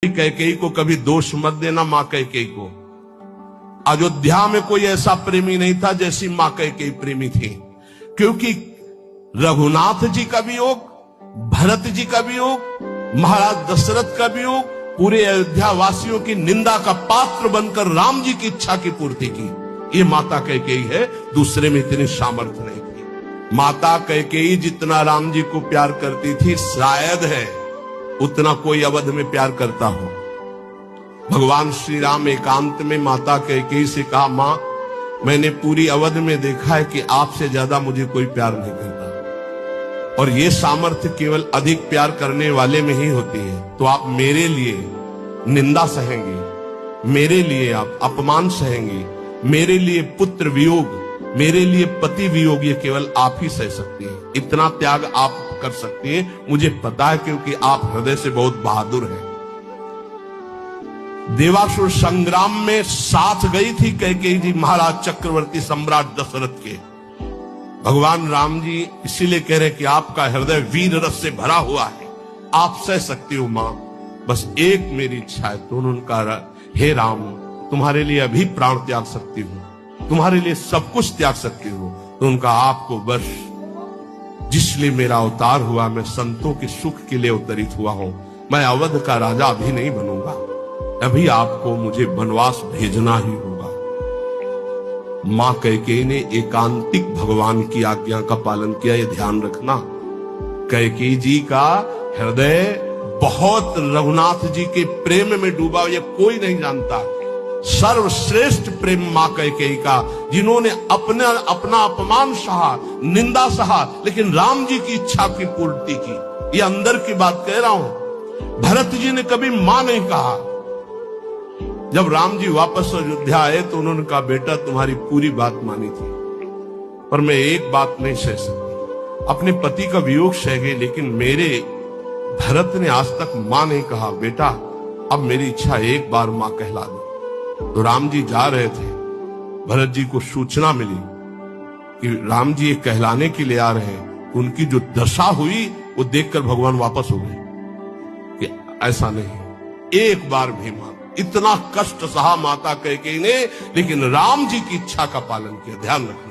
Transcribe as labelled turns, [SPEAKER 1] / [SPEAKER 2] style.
[SPEAKER 1] कैकेयी को कभी दोष मत देना। मां कैकेयी को अयोध्या में कोई ऐसा प्रेमी नहीं था जैसी मां कैकेयी प्रेमी थी, क्योंकि रघुनाथ जी का वियोग, भरत जी का वियोग, महाराज दशरथ का वियोग, पूरे अयोध्या वासियों की निंदा का पात्र बनकर राम जी की इच्छा की पूर्ति की। ये माता कैकेयी है, दूसरे में इतनी सामर्थ्य नहीं थी। माता कैकेयी जितना राम जी को प्यार करती थी, शायद है उतना कोई अवध में प्यार करता हो। भगवान श्री राम एकांत में माता कैकेयी से कहा, मां मैंने पूरी अवध में देखा है कि आपसे ज्यादा मुझे कोई प्यार नहीं करता, और ये सामर्थ्य केवल अधिक प्यार करने वाले में ही होती है। तो आप मेरे लिए निंदा सहेंगे, मेरे लिए आप अपमान सहेंगे, मेरे लिए पुत्र वियोग, मेरे लिए पति वियोग, ये केवल आप ही सह सकती हैं। इतना त्याग आप कर सकती हैं, मुझे पता है, क्योंकि आप हृदय से बहुत बहादुर हैं। देवासुर संग्राम में साथ गई थी कैकेयी जी महाराज चक्रवर्ती सम्राट दशरथ के। भगवान राम जी इसीलिए कह रहे हैं कि आपका हृदय वीर रस से भरा हुआ है, आप सह सकती हो मां, बस एक मेरी इच्छा है। तो उन्होंने कहा, हे राम तुम्हारे लिए अभी प्राण त्याग सकती हूं, तुम्हारे लिए सब कुछ त्याग सकती हूं। तो उनका आपको बस जिसलिए मेरा अवतार हुआ, मैं संतों के सुख के लिए अवतरित हुआ हूं, मैं अवध का राजा अभी नहीं बनूंगा, अभी आपको मुझे वनवास भेजना ही होगा। मां कैकेयी ने एकांतिक भगवान की आज्ञा का पालन किया, ये ध्यान रखना। कैकेयी जी का हृदय बहुत रघुनाथ जी के प्रेम में डूबा, ये कोई नहीं जानता। सर्वश्रेष्ठ प्रेम मां कैकेयी का, जिन्होंने अपना अपमान सहा, निंदा सहा, लेकिन राम जी की इच्छा की पूर्ति की। ये अंदर की बात कह रहा हूं। भरत जी ने कभी मां नहीं कहा। जब राम जी वापस अयोध्या आए तो उन्होंने कहा, बेटा तुम्हारी पूरी बात मानी थी, पर मैं एक बात नहीं सह सकती। अपने पति का वियोग सह गए, लेकिन मेरे भरत ने आज तक मां नहीं कहा। बेटा अब मेरी इच्छा एक बार मां कहला दो। तो राम जी जा रहे थे, भरत जी को सूचना मिली कि राम जी एक कहलाने के लिए आ रहे हैं। उनकी जो दशा हुई वो देखकर भगवान वापस हो गए कि ऐसा नहीं, एक बार भी मां। इतना कष्ट सहा माता कैकेयी ने, लेकिन राम जी की इच्छा का पालन किया। ध्यान रखना।